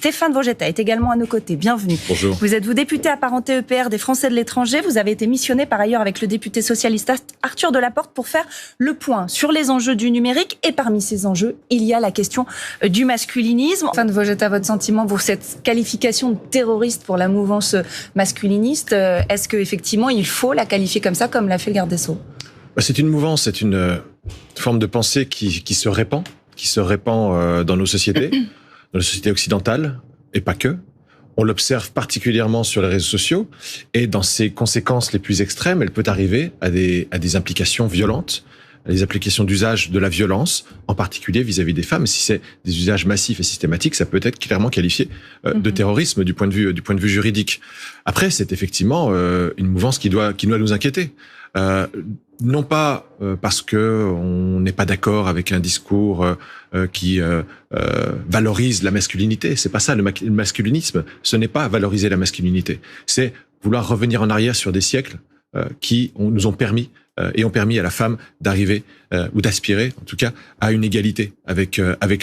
Stéphane Vogetta est également à nos côtés. Bienvenue. Bonjour. Vous êtes député apparenté EPR des Français de l'étranger. Vous avez été missionné par ailleurs avec le député socialiste Arthur Delaporte pour faire le point sur les enjeux du numérique. Et parmi ces enjeux, il y a la question du masculinisme. Stéphane Vogetta, votre sentiment pour cette qualification de terroriste pour la mouvance masculiniste, est-ce qu'effectivement il faut la qualifier comme ça, comme l'a fait le garde des Sceaux ? C'est une mouvance, c'est une forme de pensée qui se répand dans nos sociétés. Dans la société occidentale, et pas que. On l'observe particulièrement sur les réseaux sociaux, et dans ses conséquences les plus extrêmes, elle peut arriver à des implications violentes, à des applications d'usage de la violence, en particulier vis-à-vis des femmes. Si c'est des usages massifs et systématiques, ça peut être clairement qualifié de terrorisme du point de vue juridique. Après, c'est effectivement une mouvance qui doit nous inquiéter. Non pas parce que on n'est pas d'accord avec un discours qui valorise la masculinité. C'est pas ça le masculinisme. Ce n'est pas valoriser la masculinité. C'est vouloir revenir en arrière sur des siècles qui nous ont permis et ont permis à la femme d'arriver ou d'aspirer, en tout cas, à une égalité avec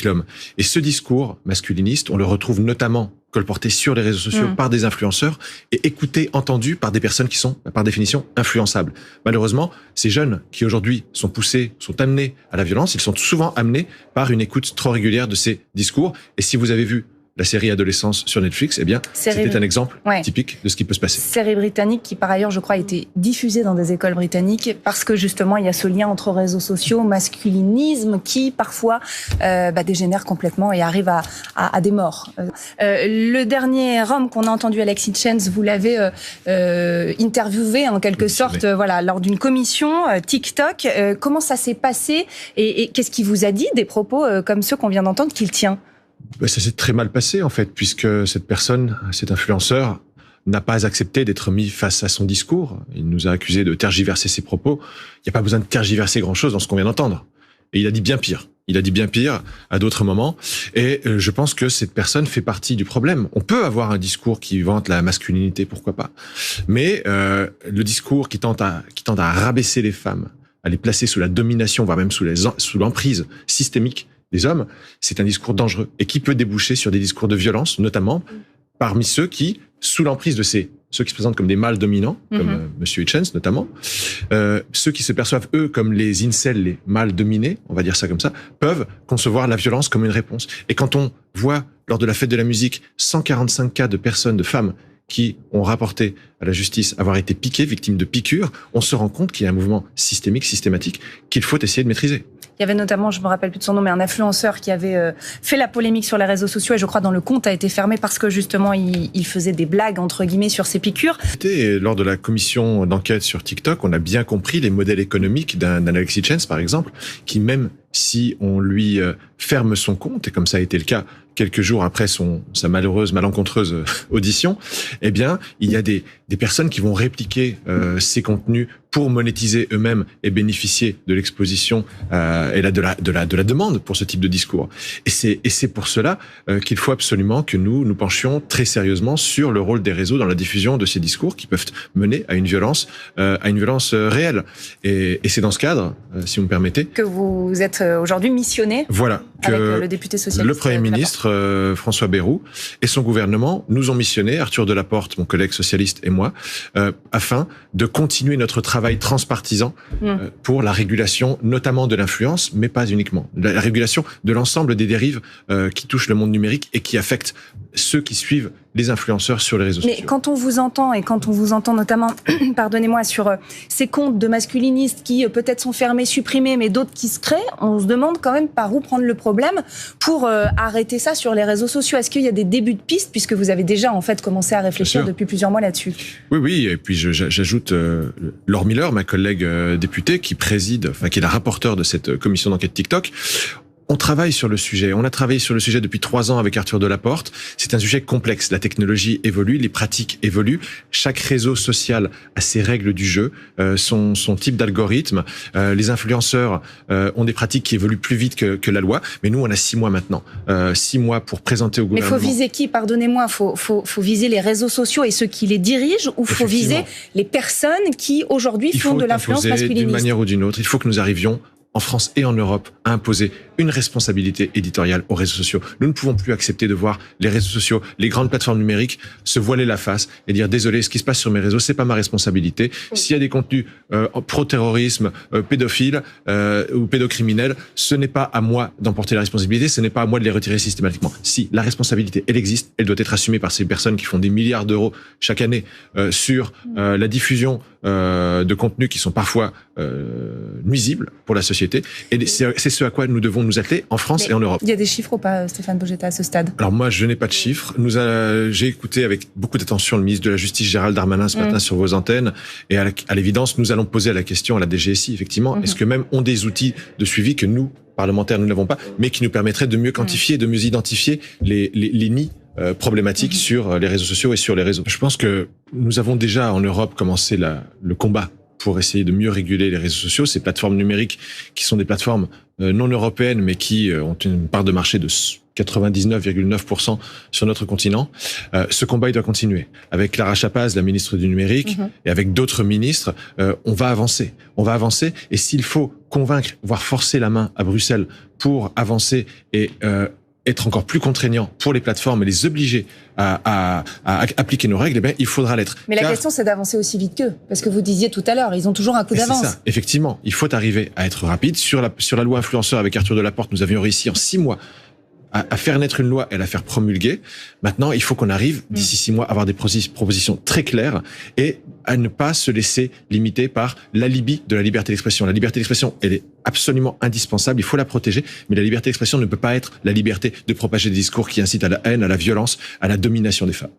l'homme. Et ce discours masculiniste, on le retrouve notamment colporté sur les réseaux sociaux par des influenceurs et écouté, entendu par des personnes qui sont, par définition, influençables. Malheureusement, ces jeunes qui aujourd'hui sont amenés à la violence, ils sont souvent amenés par une écoute trop régulière de ces discours. Et si vous avez vu la série Adolescence sur Netflix, eh bien, c'était un exemple typique de ce qui peut se passer. Série britannique qui, par ailleurs, je crois, a été diffusée dans des écoles britanniques parce que, justement, il y a ce lien entre réseaux sociaux, masculinisme, qui, parfois, dégénère complètement et arrive à des morts. Le dernier homme qu'on a entendu, Alexis Hitchens, vous l'avez interviewé, en quelque sorte, lors d'une commission TikTok. Comment ça s'est passé et qu'est-ce qu'il vous a dit des propos comme ceux qu'on vient d'entendre qu'il tient ? Ça s'est très mal passé, en fait, puisque cette personne, cet influenceur, n'a pas accepté d'être mis face à son discours. Il nous a accusé de tergiverser ses propos. Il n'y a pas besoin de tergiverser grand-chose dans ce qu'on vient d'entendre. Et il a dit bien pire. Il a dit bien pire à d'autres moments. Et je pense que cette personne fait partie du problème. On peut avoir un discours qui vante la masculinité, pourquoi pas. Mais le discours qui tente à rabaisser les femmes, à les placer sous la domination, voire même sous l'emprise systémique des hommes, c'est un discours dangereux et qui peut déboucher sur des discours de violence, notamment parmi ceux qui, sous l'emprise de ceux qui se présentent comme des mâles dominants, comme Monsieur Hitchens notamment, ceux qui se perçoivent eux comme les incels, les mâles dominés, on va dire ça comme ça, peuvent concevoir la violence comme une réponse. Et quand on voit lors de la fête de la musique 145 cas de personnes, de femmes qui ont rapporté à la justice avoir été piquées, victimes de piqûres, on se rend compte qu'il y a un mouvement systématique qu'il faut essayer de maîtriser. Il y avait notamment, je me rappelle plus de son nom, mais un influenceur qui avait fait la polémique sur les réseaux sociaux et je crois dans le compte a été fermé parce que justement il faisait des blagues entre guillemets sur ses piqûres. Et lors de la commission d'enquête sur TikTok, on a bien compris les modèles économiques d'un Alexis Hitchens par exemple, qui même si on lui ferme son compte, et comme ça a été le cas quelques jours après sa malencontreuse audition, eh bien, il y a des personnes qui vont répliquer ces contenus pour monétiser eux-mêmes et bénéficier de l'exposition et de la demande pour ce type de discours. Et c'est pour cela qu'il faut absolument que nous penchions très sérieusement sur le rôle des réseaux dans la diffusion de ces discours qui peuvent mener à une violence réelle. Et c'est dans ce cadre, si vous me permettez, que vous êtes aujourd'hui missionné. Voilà, avec le député socialiste. Le Premier ministre François Bayrou et son gouvernement nous ont missionné, Arthur Delaporte, mon collègue socialiste et moi, afin de continuer notre travail transpartisan pour la régulation, notamment de l'influence, mais pas uniquement. La régulation de l'ensemble des dérives qui touchent le monde numérique et qui affectent ceux qui suivent les influenceurs sur les réseaux sociaux. Mais quand on vous entend, et quand on vous entend notamment, pardonnez-moi, sur ces comptes de masculinistes qui peut-être sont fermés, supprimés, mais d'autres qui se créent, on se demande quand même par où prendre le problème pour arrêter ça sur les réseaux sociaux. Est-ce qu'il y a des débuts de pistes, puisque vous avez déjà en fait commencé à réfléchir depuis plusieurs mois là-dessus? Oui, et puis j'ajoute Laure Miller, ma collègue députée, qui est la rapporteure de cette commission d'enquête TikTok. On travaille sur le sujet. On a travaillé sur le sujet depuis 3 ans avec Arthur Delaporte. C'est un sujet complexe. La technologie évolue, les pratiques évoluent. Chaque réseau social a ses règles du jeu, son type d'algorithme. Les influenceurs ont des pratiques qui évoluent plus vite que la loi. Mais nous, on a 6 mois maintenant. 6 mois pour présenter au gouvernement. Mais faut viser qui? Pardonnez-moi. Faut viser les réseaux sociaux et ceux qui les dirigent, ou faut viser les personnes qui aujourd'hui font de l'influence masculiniste? D'une manière ou d'une autre, il faut que nous arrivions en France et en Europe, à imposer une responsabilité éditoriale aux réseaux sociaux. Nous ne pouvons plus accepter de voir les réseaux sociaux, les grandes plateformes numériques se voiler la face et dire désolé, ce qui se passe sur mes réseaux, c'est pas ma responsabilité. S'il y a des contenus pro-terrorisme, pédophiles ou pédocriminels, ce n'est pas à moi d'en porter la responsabilité, ce n'est pas à moi de les retirer systématiquement. Si la responsabilité, elle existe, elle doit être assumée par ces personnes qui font des milliards d'euros chaque année sur la diffusion de contenus qui sont parfois nuisibles pour la société. Et c'est ce à quoi nous devons nous atteler en France et en Europe. Il y a des chiffres ou pas, Stéphane Bogetta, à ce stade? Alors moi, je n'ai pas de chiffres. J'ai écouté avec beaucoup d'attention le ministre de la Justice, Gérald Darmanin, ce matin sur vos antennes. Et à l'évidence, nous allons poser la question à la DGSI, effectivement. Est-ce que même ont des outils de suivi que nous, parlementaires, nous n'avons pas, mais qui nous permettraient de mieux quantifier, de mieux identifier les nids problématiques sur les réseaux sociaux et sur les réseaux. Je pense que nous avons déjà en Europe commencé le combat pour essayer de mieux réguler les réseaux sociaux, ces plateformes numériques qui sont des plateformes non européennes, mais qui ont une part de marché de 99,9% sur notre continent. Ce combat, il doit continuer. Avec Clara Chapaz, la ministre du numérique, et avec d'autres ministres, on va avancer. On va avancer, et s'il faut convaincre, voire forcer la main à Bruxelles pour avancer et être encore plus contraignant pour les plateformes et les obliger à appliquer nos règles, eh bien, il faudra l'être. Mais la question, c'est d'avancer aussi vite qu'eux. Parce que vous disiez tout à l'heure, ils ont toujours un coup d'avance. C'est ça, effectivement. Il faut arriver à être rapide. Sur la loi influenceur avec Arthur Delaporte, nous avions réussi en 6 mois à faire naître une loi et à la faire promulguer. Maintenant, il faut qu'on arrive, d'ici 6 mois, à avoir des propositions très claires et à ne pas se laisser limiter par l'alibi de la liberté d'expression. La liberté d'expression, elle est absolument indispensable, il faut la protéger, mais la liberté d'expression ne peut pas être la liberté de propager des discours qui incitent à la haine, à la violence, à la domination des femmes.